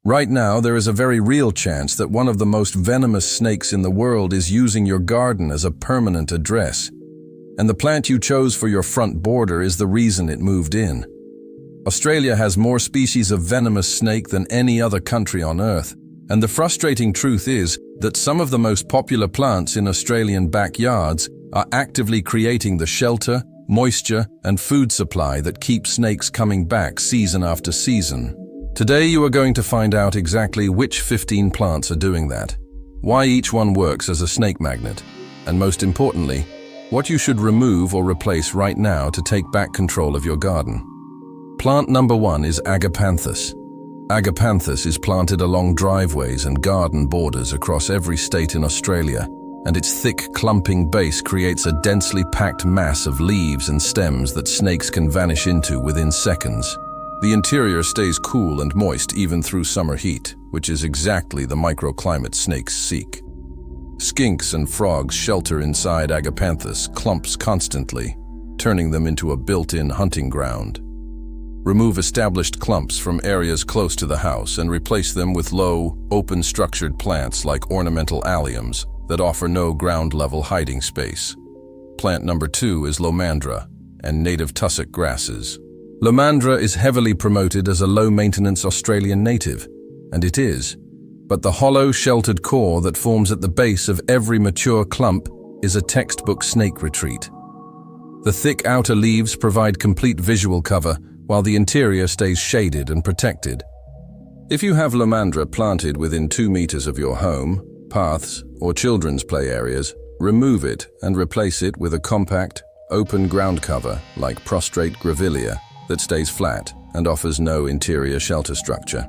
Right now, there is a very real chance that one of the most venomous snakes in the world is using your garden as a permanent address. And the plant you chose for your front border is the reason it moved in. Australia has more species of venomous snake than any other country on Earth, and the frustrating truth is that some of the most popular plants in Australian backyards are actively creating the shelter, moisture, and food supply that keep snakes coming back season after season. Today you are going to find out exactly which 15 plants are doing that, why each one works as a snake magnet, and most importantly, what you should remove or replace right now to take back control of your garden. Plant number 1 is agapanthus. Agapanthus is planted along driveways and garden borders across every state in Australia, and its thick, clumping base creates a densely packed mass of leaves and stems that snakes can vanish into within seconds. The interior stays cool and moist even through summer heat, which is exactly the microclimate snakes seek. Skinks and frogs shelter inside agapanthus clumps constantly, turning them into a built-in hunting ground. Remove established clumps from areas close to the house and replace them with low, open-structured plants like ornamental alliums that offer no ground-level hiding space. Plant number 2 is lomandra and native tussock grasses. Lomandra is heavily promoted as a low-maintenance Australian native, and it is, but the hollow, sheltered core that forms at the base of every mature clump is a textbook snake retreat. The thick outer leaves provide complete visual cover, while the interior stays shaded and protected. If you have lomandra planted within 2 meters of your home, paths, or children's play areas, remove it and replace it with a compact, open ground cover like prostrate grevillea that stays flat and offers no interior shelter structure.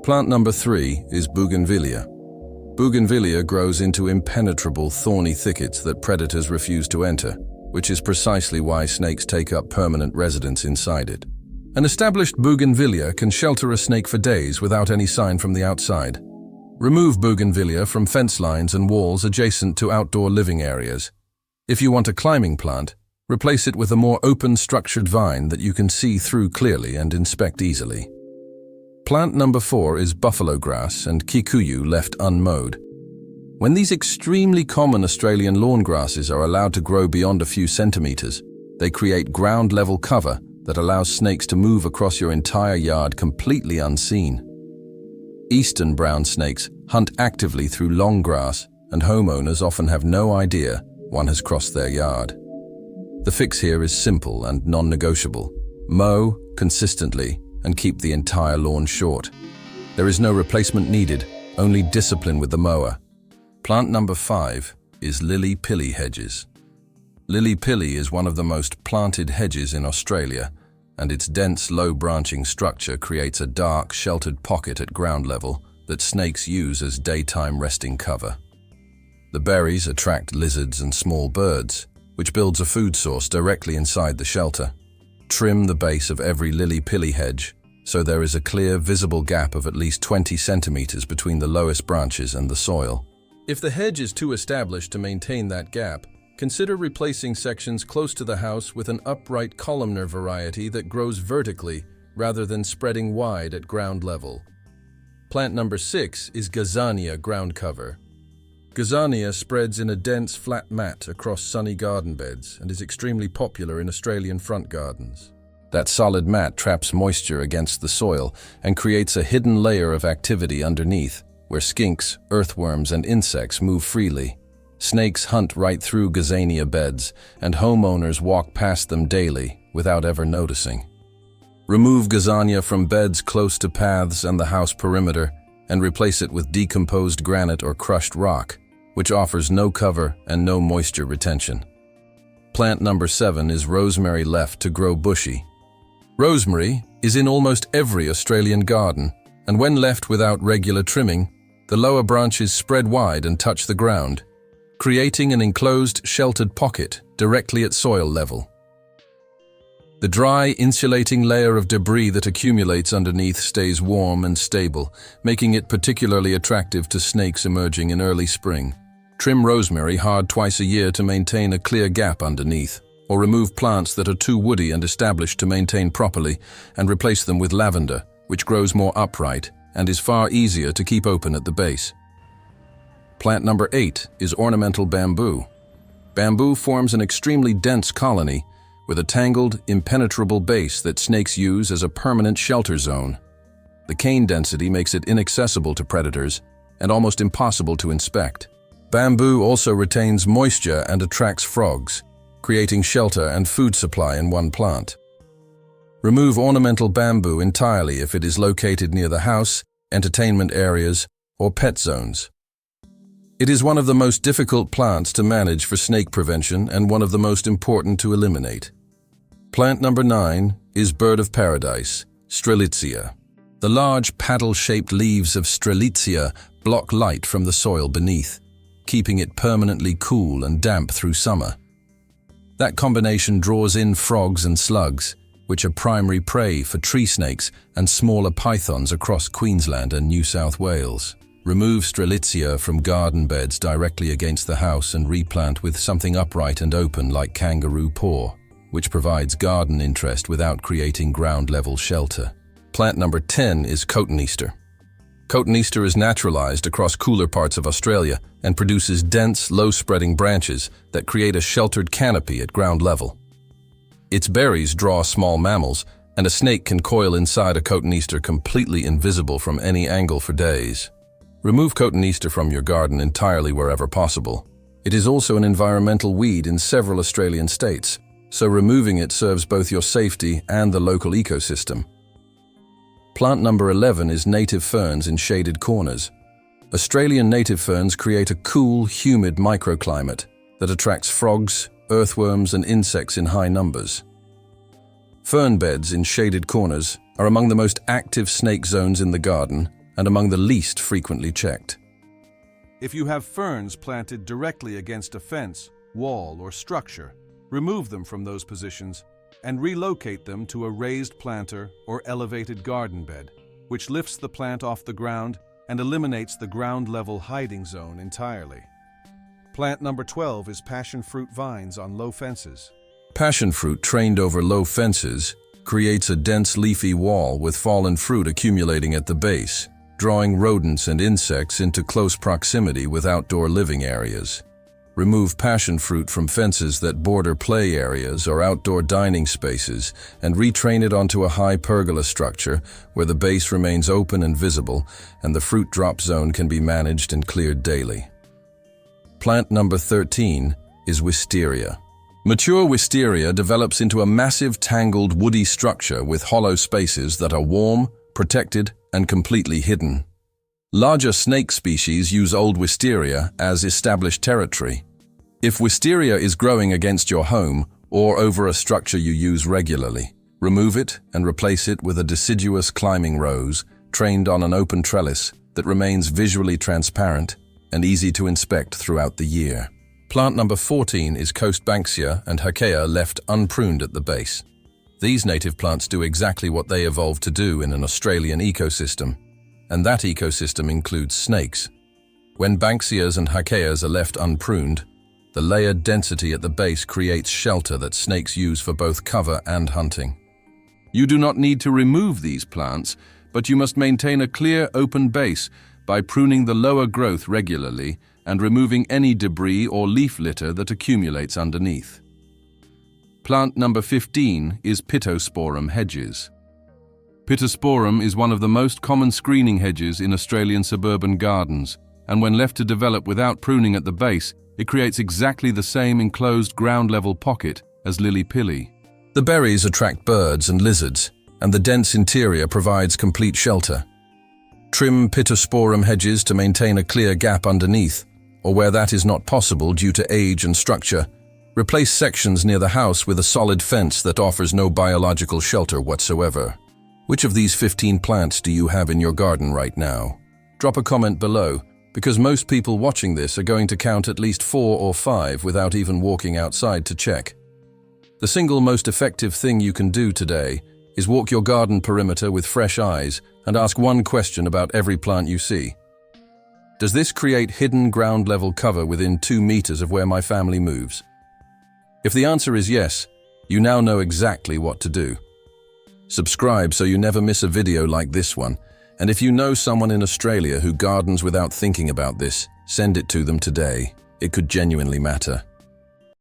Plant number 3 is bougainvillea. Bougainvillea grows into impenetrable thorny thickets that predators refuse to enter, which is precisely why snakes take up permanent residence inside it. An established bougainvillea can shelter a snake for days without any sign from the outside. Remove bougainvillea from fence lines and walls adjacent to outdoor living areas. If you want a climbing plant, replace it with a more open, structured vine that you can see through clearly and inspect easily. Plant number 4 is buffalo grass and kikuyu left unmowed. When these extremely common Australian lawn grasses are allowed to grow beyond a few centimeters, they create ground-level cover that allows snakes to move across your entire yard completely unseen. Eastern brown snakes hunt actively through long grass, and homeowners often have no idea one has crossed their yard. The fix here is simple and non-negotiable. Mow consistently and keep the entire lawn short. There is no replacement needed, only discipline with the mower. Plant number 5 is lily-pilly hedges. Lily-pilly is one of the most planted hedges in Australia, and its dense, low-branching structure creates a dark, sheltered pocket at ground level that snakes use as daytime resting cover. The berries attract lizards and small birds, which builds a food source directly inside the shelter. Trim the base of every lily-pilly hedge so there is a clear, visible gap of at least 20 centimeters between the lowest branches and the soil. If the hedge is too established to maintain that gap, consider replacing sections close to the house with an upright columnar variety that grows vertically rather than spreading wide at ground level. Plant number 6 is gazania ground cover. Gazania spreads in a dense, flat mat across sunny garden beds and is extremely popular in Australian front gardens. That solid mat traps moisture against the soil and creates a hidden layer of activity underneath, where skinks, earthworms, and insects move freely. Snakes hunt right through gazania beds, and homeowners walk past them daily without ever noticing. Remove gazania from beds close to paths and the house perimeter, and replace it with decomposed granite or crushed rock, which offers no cover and no moisture retention. Plant number 7 is rosemary left to grow bushy. Rosemary is in almost every Australian garden, and when left without regular trimming, the lower branches spread wide and touch the ground, creating an enclosed, sheltered pocket directly at soil level. The dry, insulating layer of debris that accumulates underneath stays warm and stable, making it particularly attractive to snakes emerging in early spring. Trim rosemary hard twice a year to maintain a clear gap underneath, or remove plants that are too woody and established to maintain properly, and replace them with lavender, which grows more upright, and is far easier to keep open at the base. Plant number 8 is ornamental bamboo. Bamboo forms an extremely dense colony with a tangled, impenetrable base that snakes use as a permanent shelter zone. The cane density makes it inaccessible to predators and almost impossible to inspect. Bamboo also retains moisture and attracts frogs, creating shelter and food supply in one plant. Remove ornamental bamboo entirely if it is located near the house, entertainment areas, or pet zones. It is one of the most difficult plants to manage for snake prevention and one of the most important to eliminate. Plant number 9 is bird of paradise, Strelitzia. The large paddle-shaped leaves of Strelitzia block light from the soil beneath, keeping it permanently cool and damp through summer. That combination draws in frogs and slugs, which are primary prey for tree snakes and smaller pythons across Queensland and New South Wales. Remove Strelitzia from garden beds directly against the house and replant with something upright and open like kangaroo paw, which provides garden interest without creating ground-level shelter. Plant number 10 is cotoneaster. Cotoneaster is naturalized across cooler parts of Australia and produces dense, low-spreading branches that create a sheltered canopy at ground level. Its berries draw small mammals, and a snake can coil inside a cotoneaster completely invisible from any angle for days. Remove cotoneaster from your garden entirely wherever possible. It is also an environmental weed in several Australian states, so removing it serves both your safety and the local ecosystem. Plant number 11 is native ferns in shaded corners. Australian native ferns create a cool, humid microclimate that attracts frogs, earthworms, and insects in high numbers. Fern beds in shaded corners are among the most active snake zones in the garden and among the least frequently checked. If you have ferns planted directly against a fence, wall, or structure, remove them from those positions and relocate them to a raised planter or elevated garden bed, which lifts the plant off the ground and eliminates the ground-level hiding zone entirely. Plant number 12 is passion fruit vines on low fences. Passion fruit trained over low fences creates a dense leafy wall with fallen fruit accumulating at the base, drawing rodents and insects into close proximity with outdoor living areas. Remove passion fruit from fences that border play areas or outdoor dining spaces and retrain it onto a high pergola structure where the base remains open and visible and the fruit drop zone can be managed and cleared daily. Plant number 13 is wisteria. Mature wisteria develops into a massive tangled woody structure with hollow spaces that are warm, protected, and completely hidden. Larger snake species use old wisteria as established territory. If wisteria is growing against your home or over a structure you use regularly, remove it and replace it with a deciduous climbing rose trained on an open trellis that remains visually transparent and easy to inspect throughout the year. Plant number 14 is Coast Banksia and Hakea left unpruned at the base. These native plants do exactly what they evolved to do in an Australian ecosystem, and that ecosystem includes snakes. When Banksias and Hakeas are left unpruned, the layered density at the base creates shelter that snakes use for both cover and hunting. You do not need to remove these plants, but you must maintain a clear, open base by pruning the lower growth regularly and removing any debris or leaf litter that accumulates underneath. Plant number 15 is Pittosporum hedges. Pittosporum is one of the most common screening hedges in Australian suburban gardens, and when left to develop without pruning at the base, it creates exactly the same enclosed ground-level pocket as lily-pilly. The berries attract birds and lizards, and the dense interior provides complete shelter. Trim Pittosporum hedges to maintain a clear gap underneath, or where that is not possible due to age and structure, replace sections near the house with a solid fence that offers no biological shelter whatsoever. Which of these 15 plants do you have in your garden right now? Drop a comment below, because most people watching this are going to count at least 4 or 5 without even walking outside to check. The single most effective thing you can do today is walk your garden perimeter with fresh eyes and ask one question about every plant you see. Does this create hidden ground-level cover within 2 meters of where my family moves? If the answer is yes, you now know exactly what to do. Subscribe so you never miss a video like this one, And if you know someone in Australia who gardens without thinking about this, send it to them today. It could genuinely matter.